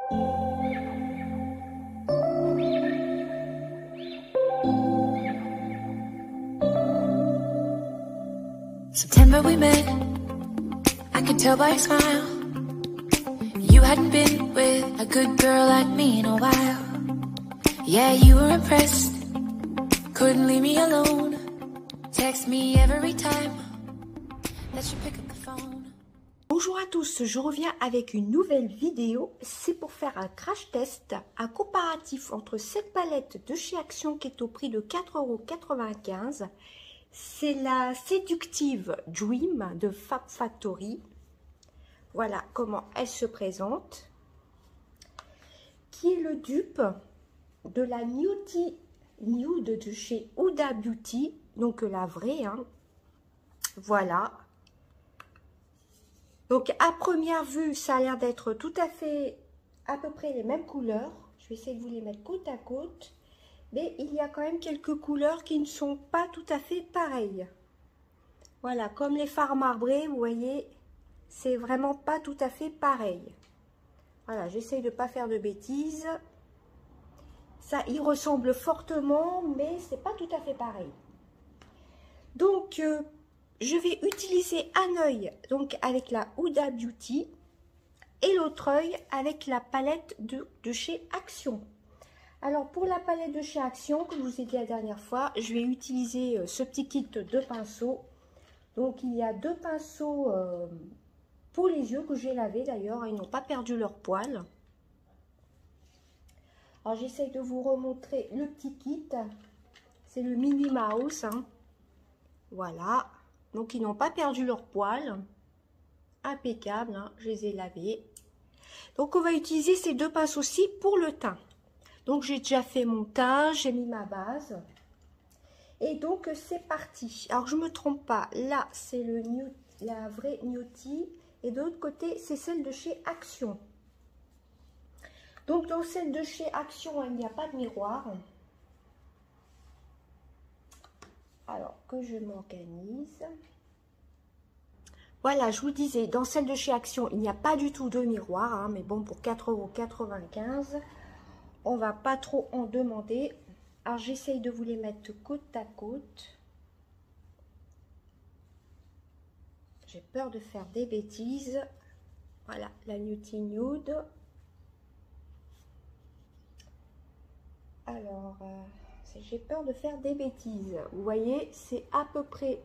September we met, I could tell by your smile. You hadn't been with a good girl like me in a while. Yeah, you were impressed, couldn't leave me alone. Text me every time that you pick up the phone. Bonjour à tous, je reviens avec une nouvelle vidéo. C'est pour faire un crash test, un comparatif entre cette palette de chez Action qui est au prix de 4,95 €. C'est la Séductive Dream de Fab Factory. Voilà comment elle se présente. Qui est le dupe de la Nudie Nude de chez Huda Beauty. Donc la vraie. Hein. Voilà. Donc à première vue, ça a l'air d'être tout à fait à peu près les mêmes couleurs. Je vais essayer de vous les mettre côte à côte. Mais il y a quand même quelques couleurs qui ne sont pas tout à fait pareilles. Voilà, comme les fards marbrés, vous voyez, c'est vraiment pas tout à fait pareil. Voilà, j'essaye de ne pas faire de bêtises. Ça y ressemble fortement, mais c'est pas tout à fait pareil. Donc, je vais utiliser un œil donc avec la Huda Beauty et l'autre œil avec la palette de chez Action. Alors pour la palette de chez Action, comme je vous ai dit la dernière fois, je vais utiliser ce petit kit de pinceaux. Donc il y a deux pinceaux pour les yeux que j'ai lavés d'ailleurs, ils n'ont pas perdu leur poil. Alors j'essaye de vous remontrer le petit kit, c'est le Minnie Mouse. Hein. Voilà, donc ils n'ont pas perdu leur poil, impeccable, hein. Je les ai lavés. Donc on va utiliser ces deux pinceaux-ci pour le teint. Donc j'ai déjà fait mon teint, j'ai mis ma base. Et donc c'est parti. Alors je me trompe pas, là c'est la vraie Nudie et de l'autre côté c'est celle de chez Action. Donc dans celle de chez Action, il n'y a pas de miroir. Alors que je m'organise. Voilà, je vous disais, dans celle de chez Action, il n'y a pas du tout de miroir. Hein, mais bon, pour 4,95 €. On va pas trop en demander. Alors j'essaye de vous les mettre côte à côte. J'ai peur de faire des bêtises. Voilà, la Nudie Nude. Alors, j'ai peur de faire des bêtises. Vous voyez, c'est à peu près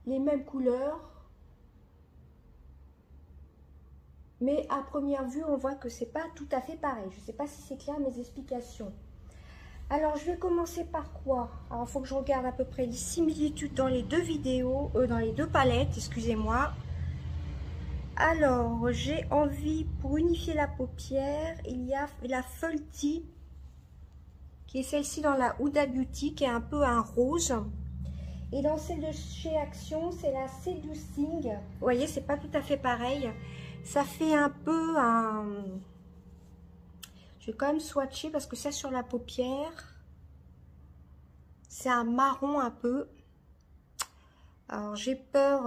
les mêmes couleurs. Mais à première vue, on voit que c'est pas tout à fait pareil. Je ne sais pas si c'est clair mes explications. Alors, je vais commencer par quoi? Alors, il faut que je regarde à peu près les similitudes dans les deux vidéos, dans les deux palettes, excusez-moi. Alors, j'ai envie, pour unifier la paupière, il y a la Faulty, qui est celle-ci dans la Huda Beauty, qui est un peu un rose. Et dans celle de chez Action, c'est la Seducing. Vous voyez, c'est pas tout à fait pareil. Ça fait un peu un... Je vais quand même swatcher parce que ça sur la paupière, c'est un marron un peu. Alors j'ai peur...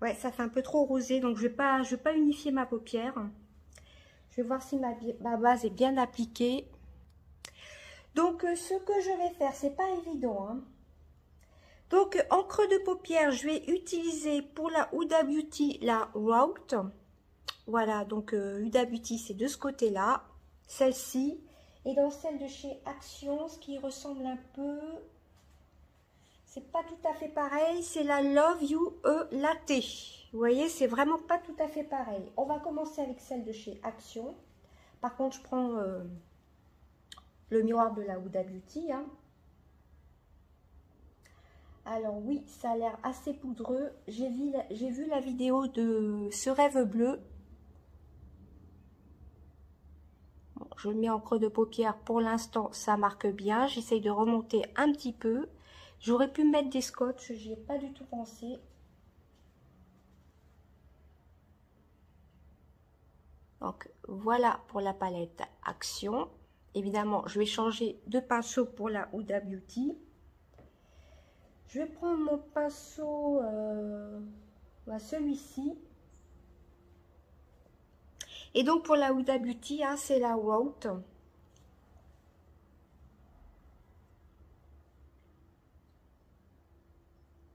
Ouais, ça fait un peu trop rosé, donc je vais pas unifier ma paupière. Je vais voir si ma base est bien appliquée. Donc ce que je vais faire, c'est pas évident, hein. Donc, en creux de paupière, je vais utiliser pour la Huda Beauty la Route. Voilà, donc Huda Beauty, c'est de ce côté-là. Celle-ci. Et dans celle de chez Action, ce qui ressemble un peu... C'est pas tout à fait pareil. C'est la Love You Latte. Vous voyez, c'est vraiment pas tout à fait pareil. On va commencer avec celle de chez Action. Par contre, je prends le miroir de la Huda Beauty, hein. Alors oui, ça a l'air assez poudreux. J'ai vu la vidéo de ce rêve bleu. Bon, je le mets en creux de paupière. Pour l'instant, ça marque bien. J'essaye de remonter un petit peu. J'aurais pu mettre des scotch. J'y ai pas du tout pensé. Donc voilà pour la palette Action. Évidemment, je vais changer de pinceau pour la Huda Beauty. Je vais prendre mon pinceau, celui-ci. Et donc pour la Huda Beauty, hein, c'est la Wout.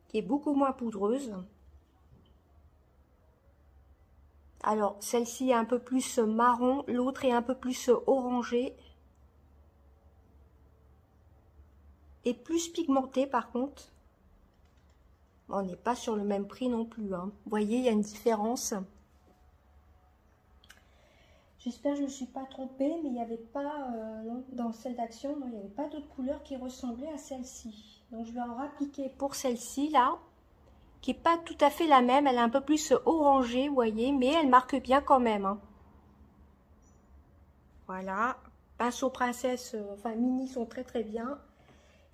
Qui est beaucoup moins poudreuse. Alors, celle-ci est un peu plus marron, l'autre est un peu plus orangé. Et plus pigmentée par contre. On n'est pas sur le même prix non plus, hein. Vous voyez, il y a une différence. J'espère que je ne me suis pas trompée, mais il n'y avait pas, non, dans celle d'Action, il n'y avait pas d'autres couleurs qui ressemblaient à celle-ci. Donc je vais en appliquer pour celle-ci, là, qui n'est pas tout à fait la même. Elle est un peu plus orangée, vous voyez, mais elle marque bien quand même, hein. Voilà, pinceau princesse, enfin mini sont très très bien.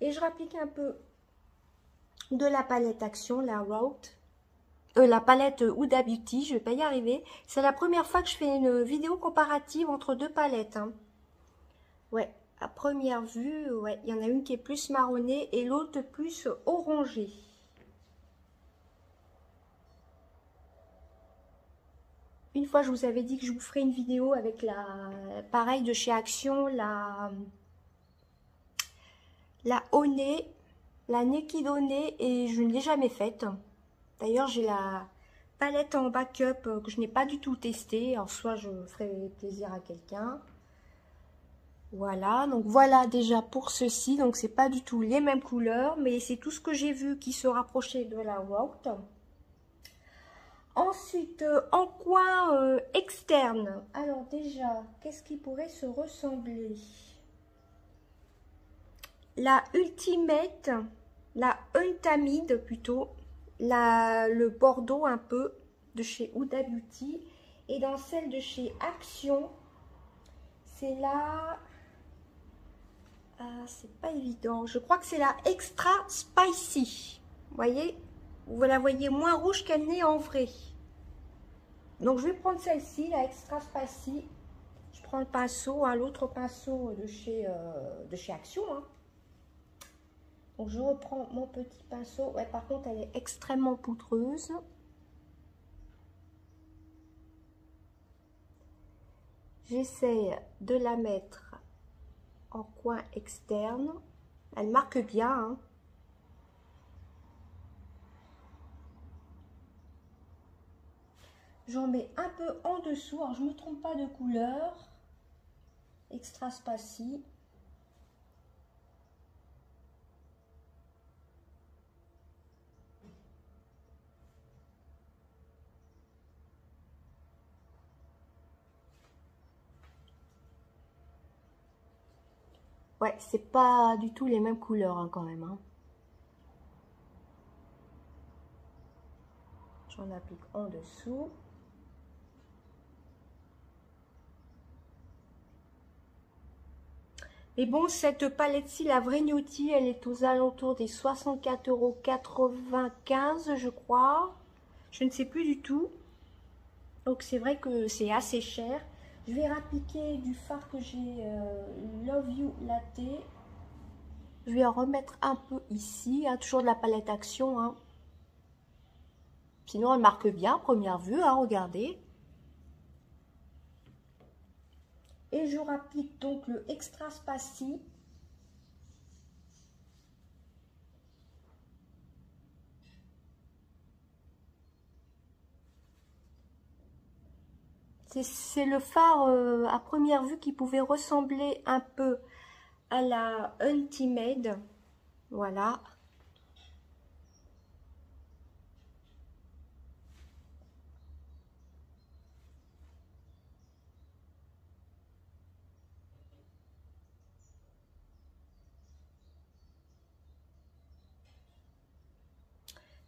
Et je rapplique un peu de la palette Action, la Wout. La palette Huda Beauty, je vais pas y arriver. C'est la première fois que je fais une vidéo comparative entre deux palettes, hein. Ouais, à première vue, ouais, il y en a une qui est plus marronnée et l'autre plus orangée. Une fois, je vous avais dit que je vous ferai une vidéo avec la, pareil de chez Action, la Honey, la Naked Honey, et je ne l'ai jamais faite. D'ailleurs, j'ai la palette en backup que je n'ai pas du tout testée. Alors, soit je ferai plaisir à quelqu'un. Voilà, donc voilà déjà pour ceci. Donc, c'est pas du tout les mêmes couleurs, mais c'est tout ce que j'ai vu qui se rapprochait de la Wout. Ensuite, en coin externe. Alors, déjà, qu'est-ce qui pourrait se ressembler? La Ultimate, la Untamid plutôt. Le bordeaux un peu de chez Huda Beauty, et dans celle de chez Action c'est la c'est pas évident, je crois que c'est la Extra Spicy. Vous voyez, vous la voyez moins rouge qu'elle n'est en vrai. Donc je vais prendre celle-ci, la Extra Spicy. Je prends le pinceau, hein, l'autre pinceau de chez Action, hein. Donc je reprends mon petit pinceau. Ouais, par contre, elle est extrêmement poudreuse. J'essaie de la mettre en coin externe. Elle marque bien, hein. J'en mets un peu en dessous. Alors, je ne me trompe pas de couleur. Extra Spicy. Ouais, c'est pas du tout les mêmes couleurs, hein, quand même, hein. J'en applique en dessous. Mais bon, cette palette-ci, la Vrignotti, elle est aux alentours des 64,95 €, je crois. Je ne sais plus du tout. Donc c'est vrai que c'est assez cher. Je vais appliquer du fard que j'ai, Love You Latte. Je vais en remettre un peu ici, hein, toujours de la palette Action, hein. Sinon elle marque bien à première vue, hein, regardez. Et je rapplique donc le Extra Spicy. C'est le fard à première vue qui pouvait ressembler un peu à la Ultimate. Voilà.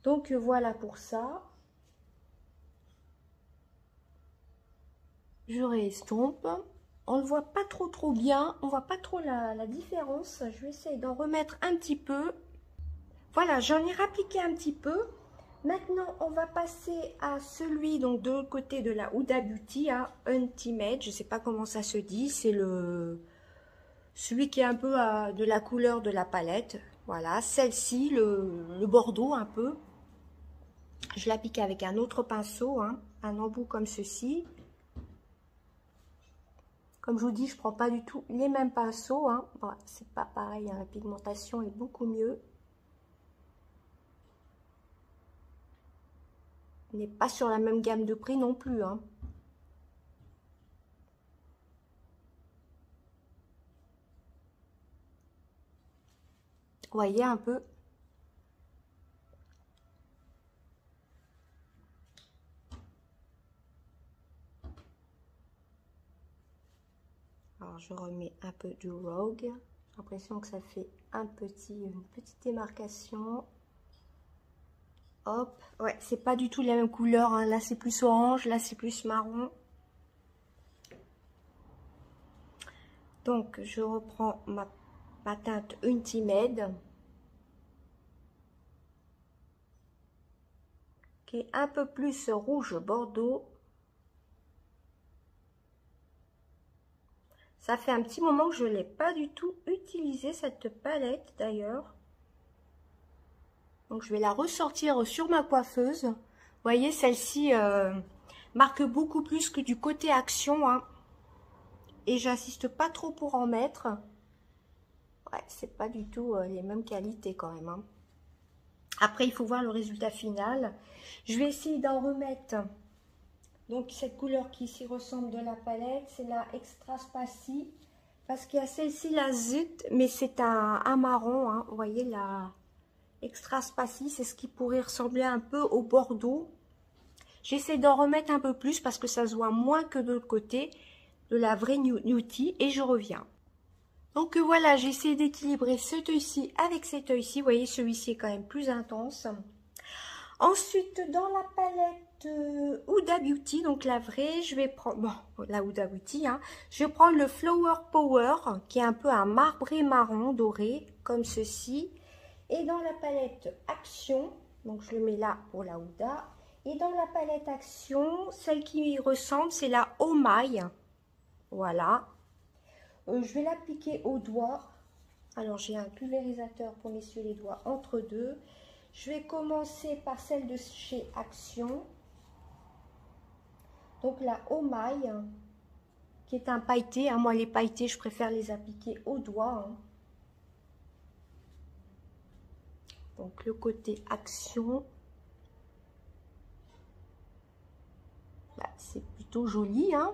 Donc voilà pour ça. Je réestompe. On ne voit pas trop bien. On voit pas trop la différence. Je vais essayer d'en remettre un petit peu. Voilà, j'en ai rappliqué un petit peu. Maintenant, on va passer à celui donc de l'autre côté de la Huda Beauty, à Ultimate. Je ne sais pas comment ça se dit. C'est celui qui est un peu de la couleur de la palette. Voilà, celle-ci, le bordeaux un peu. Je l'applique avec un autre pinceau, hein, un embout comme ceci. Comme je vous dis, je prends pas du tout les mêmes pinceaux. Hein. Bon, c'est pas pareil, hein, la pigmentation est beaucoup mieux. On n'est pas sur la même gamme de prix non plus. Hein. Vous voyez un peu. Alors je remets un peu du Rogue. J'ai l'impression que ça fait une petite démarcation. Hop. Ouais, c'est pas du tout la même couleur. Hein. Là c'est plus orange, là c'est plus marron. Donc je reprends ma teinte Intimate, qui est un peu plus rouge bordeaux. Ça fait un petit moment que je ne l'ai pas du tout utilisé, cette palette d'ailleurs. Donc je vais la ressortir sur ma coiffeuse. Vous voyez, celle-ci marque beaucoup plus que du côté action. Hein. Et j'insiste pas trop pour en mettre. Ouais, c'est pas du tout les mêmes qualités quand même. Hein. Après, il faut voir le résultat final. Je vais essayer d'en remettre. Donc, cette couleur qui s'y ressemble de la palette, c'est la Extra Spacy. Parce qu'il y a celle-ci, la Zut, mais c'est un marron. Hein. Vous voyez, la Extra Spacy, c'est ce qui pourrait ressembler un peu au Bordeaux. J'essaie d'en remettre un peu plus parce que ça se voit moins que de l'autre côté de la vraie Nudie. Et je reviens. Donc voilà, j'ai essayé d'équilibrer cet œil-ci avec cet œil-ci. Vous voyez, celui-ci est quand même plus intense. Ensuite, dans la palette Huda Beauty, donc la vraie, je vais prendre, bon, la Huda Beauty, hein, je vais prendre le Flower Power, qui est un peu un marbré marron doré, comme ceci. Et dans la palette Action, donc je le mets là pour la Huda. Et dans la palette Action, celle qui y ressemble, c'est la Oh My. Voilà. Je vais l'appliquer au doigt. Alors, j'ai un pulvérisateur pour m'essuyer les doigts entre deux. Je vais commencer par celle de chez Action. Donc, la Oh My, qui est un pailleté. Hein. Moi, les pailletés, je préfère les appliquer au doigt. Hein. Donc, le côté Action. Bah, c'est plutôt joli, hein.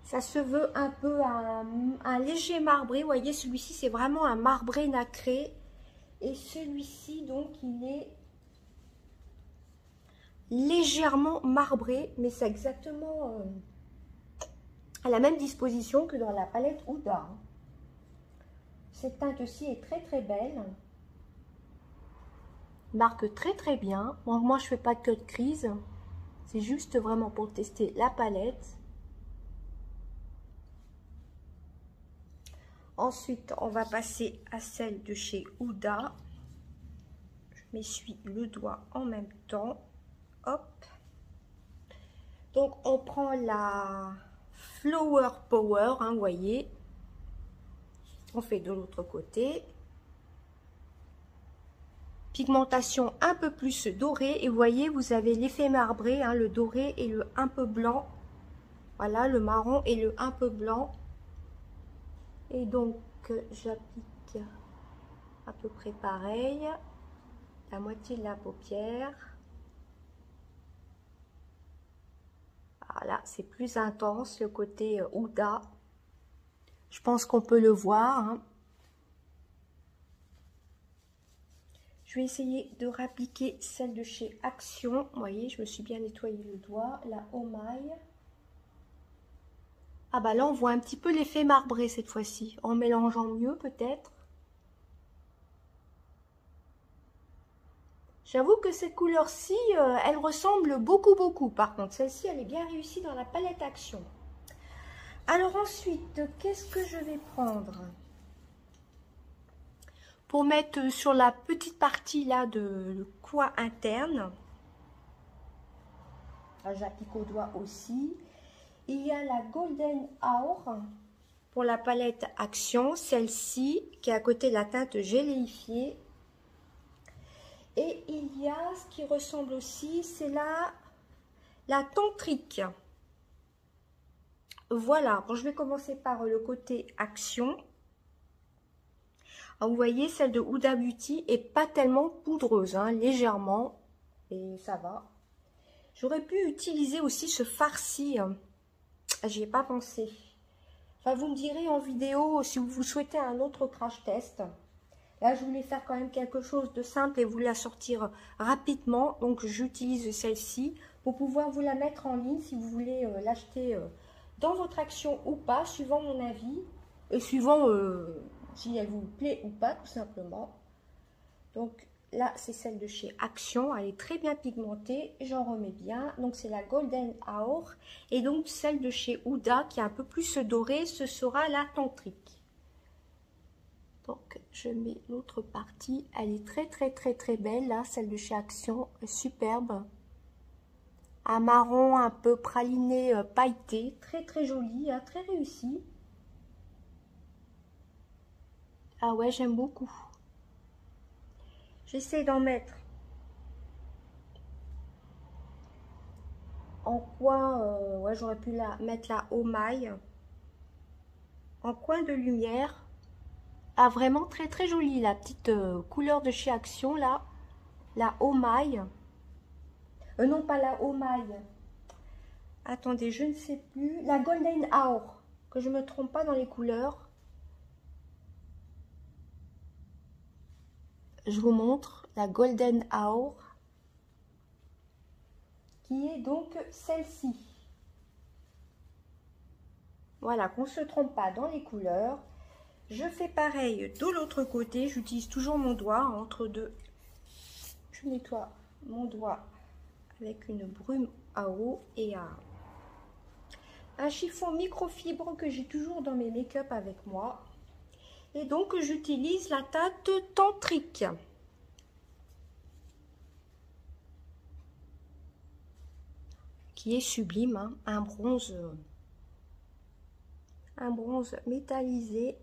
Ça se veut un peu un léger marbré. Vous voyez, celui-ci, c'est vraiment un marbré nacré. Et celui-ci, donc, il est légèrement marbré. Mais c'est exactement à la même disposition que dans la palette Huda. Cette teinte-ci est très, très belle. Marque très, très bien. Bon, moi, je ne fais pas de cut crease. C'est juste vraiment pour tester la palette. Ensuite, on va passer à celle de chez Huda. Je m'essuie le doigt en même temps. Hop. Donc, on prend la Flower Power, hein, vous voyez. On fait de l'autre côté. Pigmentation un peu plus dorée. Et vous voyez, vous avez l'effet marbré, hein, le doré et le un peu blanc. Voilà, le marron et le un peu blanc. Et donc, j'applique à peu près pareil, la moitié de la paupière. Voilà, c'est plus intense le côté Huda. Je pense qu'on peut le voir. Hein. Je vais essayer de réappliquer celle de chez Action. Vous voyez, je me suis bien nettoyé le doigt. La Oh My. Ah bah là, on voit un petit peu l'effet marbré cette fois-ci, en mélangeant mieux peut-être. J'avoue que cette couleur-ci, elle ressemble beaucoup. Par contre, celle-ci, elle est bien réussie dans la palette Action. Alors ensuite, qu'est-ce que je vais prendre? Pour mettre sur la petite partie là de le coin interne. J'applique au doigt aussi. Il y a la Golden Hour pour la palette Action, celle-ci qui est à côté de la teinte géléifiée. Et il y a ce qui ressemble aussi, c'est la Tantrique. voilà, bon, je vais commencer par le côté action. Alors, vous voyez, celle de Huda Beauty est pas tellement poudreuse, hein, légèrement, et ça va. J'aurais pu utiliser aussi ce farci, j'y ai pas pensé. Enfin, vous me direz en vidéo si vous souhaitez un autre crash test. Là, je voulais faire quand même quelque chose de simple et vous la sortir rapidement. Donc, j'utilise celle-ci pour pouvoir vous la mettre en ligne si vous voulez l'acheter dans votre action ou pas, suivant mon avis. Et suivant si elle vous plaît ou pas, tout simplement. Donc, là, c'est celle de chez Action. Elle est très bien pigmentée. J'en remets bien. Donc, c'est la Golden Hour. Et donc, celle de chez Huda, qui est un peu plus dorée, ce sera la Tantrique. Donc, je mets l'autre partie. Elle est très, très, très, très belle, là, celle de chez Action. Superbe. Un marron un peu praliné, pailleté. Très, très joli, hein, très réussi. Ah ouais, j'aime beaucoup. J'essaie d'en mettre en coin. Ouais, j'aurais pu la mettre là au maille. En coin de lumière. Ah, vraiment très très jolie la petite couleur de chez Action là, la Oh My. Non, pas la Oh My. Attendez, je ne sais plus. La Golden Hour, que je me trompe pas dans les couleurs. Je vous montre la Golden Hour, qui est donc celle-ci. Voilà, qu'on ne se trompe pas dans les couleurs. Je fais pareil de l'autre côté, j'utilise toujours mon doigt entre deux. Je nettoie mon doigt avec une brume à eau et un chiffon microfibre que j'ai toujours dans mes make-up avec moi. Et donc j'utilise la teinte Tantrique. Qui est sublime, hein, un bronze métallisé.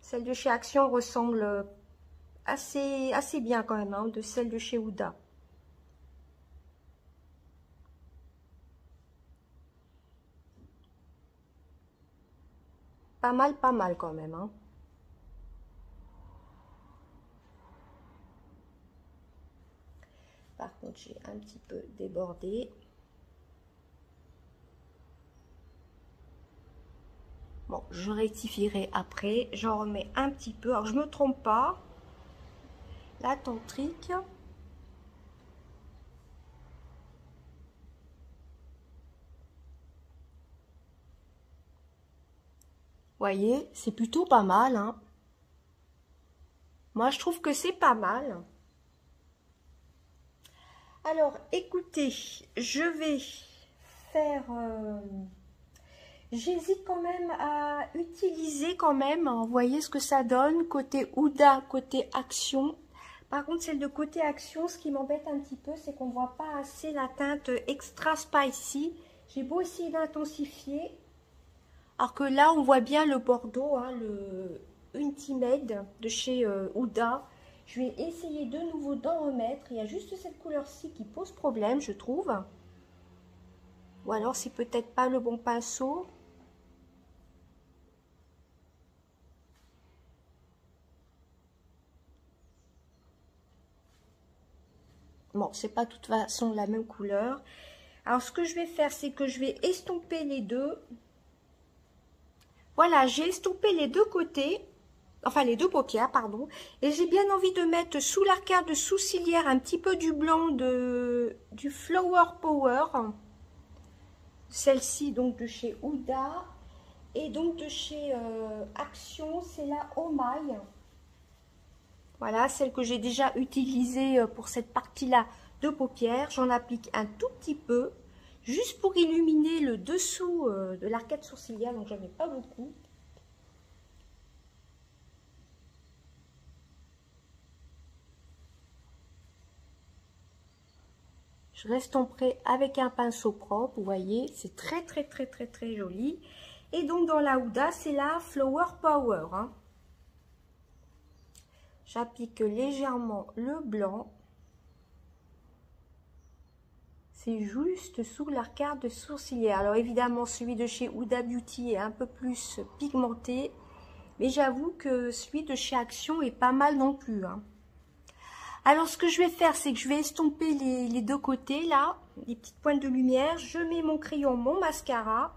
Celle de chez Action ressemble assez bien quand même, hein, de celle de chez Huda. Pas mal quand même. Hein. Par contre, j'ai un petit peu débordé. Bon, je rectifierai après. J'en remets un petit peu. Alors, je me trompe pas. La Tantrique. Voyez, c'est plutôt pas mal. Hein. Moi, je trouve que c'est pas mal. Alors, écoutez, je vais faire... J'hésite quand même à utiliser quand même, hein, vous voyez ce que ça donne, côté Huda, côté Action. Par contre, celle de côté Action, ce qui m'embête un petit peu, c'est qu'on ne voit pas assez la teinte Extra Spicy. J'ai beau essayer d'intensifier, alors que là, on voit bien le bordeaux, hein, le Ultimate de chez Huda. Je vais essayer de nouveau d'en remettre. Il y a juste cette couleur-ci qui pose problème, je trouve. Ou alors, c'est peut-être pas le bon pinceau. Bon, c'est pas de toute façon la même couleur. Alors, ce que je vais faire, c'est que je vais estomper les deux. Voilà, j'ai estompé les deux côtés. Enfin, les deux paupières, pardon. Et j'ai bien envie de mettre sous l'arcade sourcilière un petit peu du blanc du Flower Power. Celle-ci, donc, de chez Huda. Et donc, de chez Action, c'est la Oh My. Voilà, celle que j'ai déjà utilisée pour cette partie-là de paupières. J'en applique un tout petit peu, juste pour illuminer le dessous de l'arcade sourcilière, donc j'en ai pas beaucoup. Je l'estomperai avec un pinceau propre, vous voyez, c'est très joli. Et donc dans la Huda, c'est la Flower Power. Hein. J'applique légèrement le blanc. C'est juste sous l'arcade sourcilière. Alors évidemment, celui de chez Huda Beauty est un peu plus pigmenté. Mais j'avoue que celui de chez Action est pas mal non plus. Hein. Alors ce que je vais faire, c'est que je vais estomper les deux côtés, là. Les petites pointes de lumière. Je mets mon crayon, mon mascara.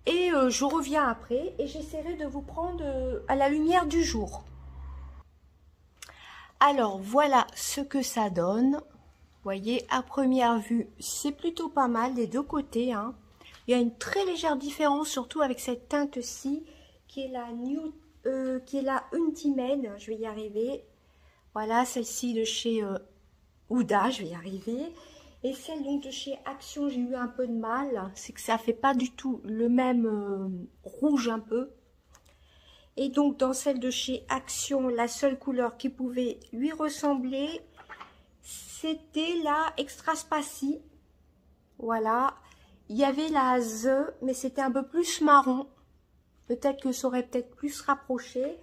Et je reviens après. Et j'essaierai de vous prendre à la lumière du jour. Alors voilà ce que ça donne. Vous voyez, à première vue, c'est plutôt pas mal des deux côtés. Hein. Il y a une très légère différence, surtout avec cette teinte-ci, qui est la Untimade. Je vais y arriver. Voilà, celle-ci de chez Huda, je vais y arriver. Et celle donc de chez Action, j'ai eu un peu de mal. C'est que ça fait pas du tout le même rouge un peu. Et donc, dans celle de chez Action, la seule couleur qui pouvait lui ressembler, c'était la Extra Spacy. Voilà. Il y avait la The, mais c'était un peu plus marron. Peut-être que ça aurait peut-être plus rapproché.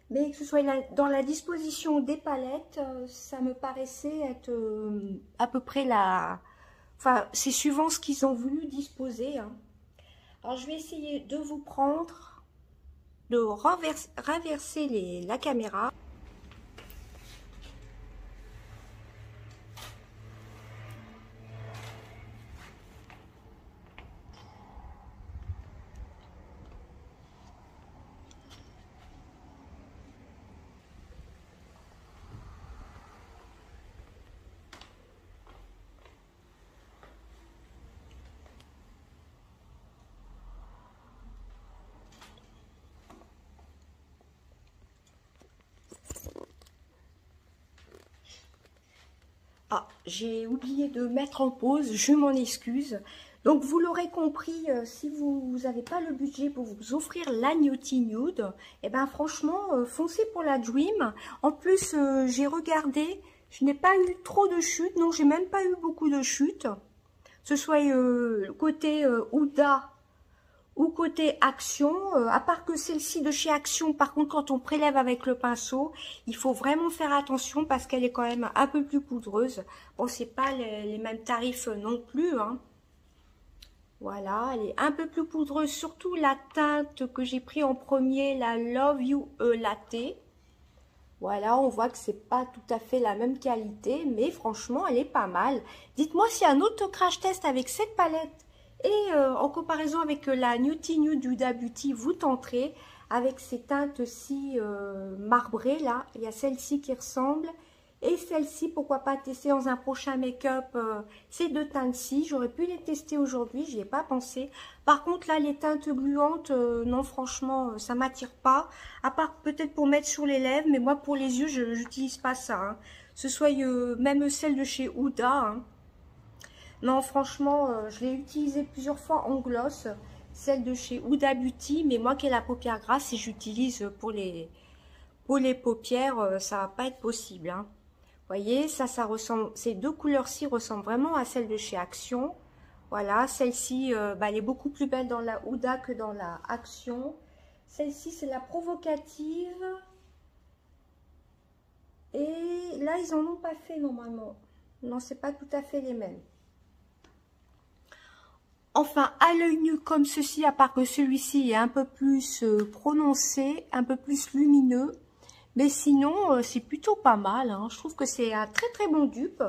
Mais que ce soit dans la disposition des palettes, ça me paraissait être à peu près la... Enfin, c'est suivant ce qu'ils ont voulu disposer. Hein. Alors, je vais essayer de vous prendre, de renverser la caméra. Ah, j'ai oublié de mettre en pause, je m'en excuse. Donc vous l'aurez compris, si vous n'avez pas le budget pour vous offrir la Nudie Nude, eh ben franchement, foncez pour la Dream. En plus, j'ai regardé, je n'ai pas eu trop de chutes, non, j'ai même pas eu beaucoup de chutes. Ce soit côté Huda ou côté Action, à part que celle-ci de chez Action, par contre, quand on prélève avec le pinceau, il faut vraiment faire attention parce qu'elle est quand même un peu plus poudreuse. Bon, c'est pas les mêmes tarifs non plus, hein. Voilà, elle est un peu plus poudreuse, surtout la teinte que j'ai pris en premier, la Love You Latte. Voilà, on voit que c'est pas tout à fait la même qualité, mais franchement, elle est pas mal. Dites-moi s'il y a un autre crash test avec cette palette et en comparaison avec la Nudie Nude d'Huda Beauty, vous tenterez avec ces teintes-ci marbrées là. Il y a celle-ci qui ressemble et celle-ci, pourquoi pas tester dans un prochain make-up ces deux teintes-ci. J'aurais pu les tester aujourd'hui, j'y ai pas pensé. Par contre là, les teintes gluantes, non franchement, ça m'attire pas. À part peut-être pour mettre sur les lèvres, mais moi pour les yeux, je n'utilise pas ça. Hein. Ce soit même celle de chez Huda. Hein. Non, franchement, je l'ai utilisée plusieurs fois en gloss, celle de chez Huda Beauty, mais moi qui ai la paupière grasse, si j'utilise pour les paupières, ça va pas être possible. Hein. Vous voyez, ça ressemble, ces deux couleurs-ci ressemblent vraiment à celle de chez Action. Voilà, celle-ci, elle est beaucoup plus belle dans la Huda que dans la Action. Celle-ci, c'est la provocative. Et là, ils en ont pas fait normalement. Non, c'est pas tout à fait les mêmes. Enfin, à l'œil nu comme ceci, à part que celui-ci est un peu plus prononcé, un peu plus lumineux. Mais sinon, c'est plutôt pas mal. Hein. Je trouve que c'est un très très bon dupe.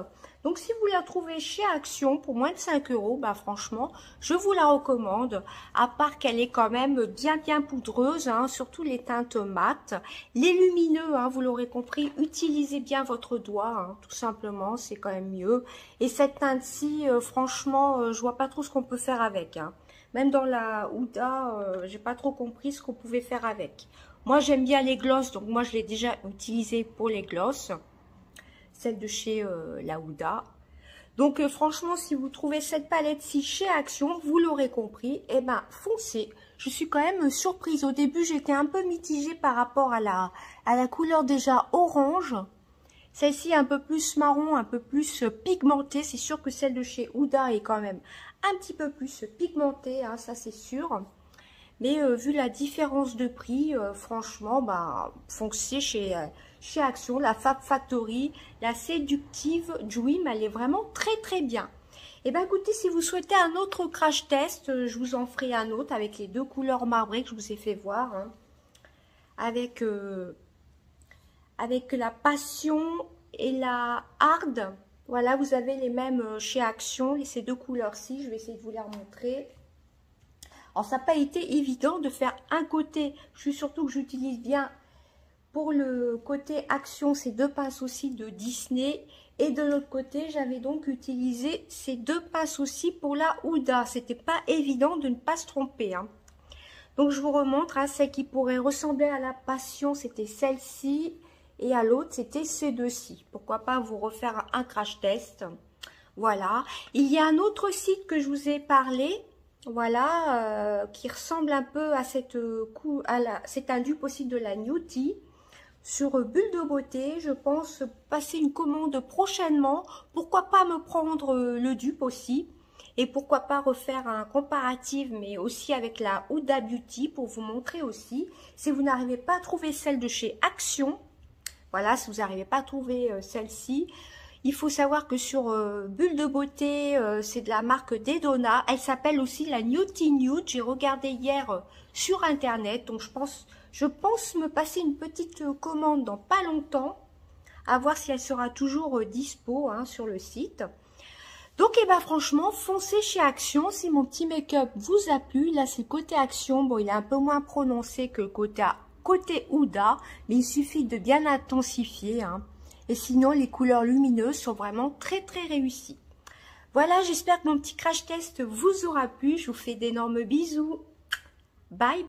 Donc, si vous la trouvez chez Action pour moins de 5 €, bah franchement, je vous la recommande. À part qu'elle est quand même bien poudreuse, hein, surtout les teintes mates. Les lumineux, hein, vous l'aurez compris, utilisez bien votre doigt, hein, tout simplement, c'est quand même mieux. Et cette teinte-ci, franchement, je vois pas trop ce qu'on peut faire avec. Hein. Même dans la Huda, j'ai pas trop compris ce qu'on pouvait faire avec. Moi, j'aime bien les glosses, donc moi, je l'ai déjà utilisé pour les glosses. Celle de chez la Huda. Donc, franchement, si vous trouvez cette palette-ci chez Action, vous l'aurez compris, eh ben, foncez. Je suis quand même surprise. Au début, j'étais un peu mitigée par rapport à la couleur déjà orange. Celle-ci est un peu plus marron, un peu plus pigmentée. C'est sûr que celle de chez Huda est quand même un petit peu plus pigmentée, hein, ça c'est sûr. Mais vu la différence de prix, franchement, bah, foncez chez Action, la Fab Factory, la séductive Dream, elle est vraiment très bien. Et bien écoutez, si vous souhaitez un autre crash test, je vous en ferai un autre avec les deux couleurs marbrées que je vous ai fait voir. Hein, avec la passion et la hard. Voilà, vous avez les mêmes chez Action, ces deux couleurs-ci. Je vais essayer de vous les remontrer. Alors, ça n'a pas été évident de faire un côté. Je suis surtout que j'utilise bien pour le côté Action ces deux pinces aussi de Disney. Et de l'autre côté, j'avais donc utilisé ces deux pinces aussi pour la Huda. C'était pas évident de ne pas se tromper. Hein. Donc, je vous remontre. Hein, celle qui pourrait ressembler à la passion, c'était celle-ci. Et à l'autre, c'était ces deux-ci. Pourquoi pas vous refaire un crash test. Voilà. Il y a un autre site que je vous ai parlé. Voilà. Qui ressemble un peu à c'est un dupe aussi de la Newty. Sur Bulle de Beauté, je pense passer une commande prochainement. Pourquoi pas me prendre le dupe aussi. Et pourquoi pas refaire un comparatif, mais aussi avec la Huda Beauty pour vous montrer aussi. Si vous n'arrivez pas à trouver celle de chez Action, voilà, si vous n'arrivez pas à trouver celle-ci, il faut savoir que sur Bulle de Beauté, c'est de la marque Dedona. Elle s'appelle aussi la Newty Nude. J'ai regardé hier sur Internet, donc je pense me passer une petite commande dans pas longtemps, à voir si elle sera toujours dispo hein, sur le site. Donc, eh ben, franchement, foncez chez Action. Si mon petit make-up vous a plu, là, c'est côté Action. Bon, il est un peu moins prononcé que le côté Huda, mais il suffit de bien intensifier. Hein. Et sinon, les couleurs lumineuses sont vraiment très réussies. Voilà, j'espère que mon petit crash test vous aura plu. Je vous fais d'énormes bisous. Bye!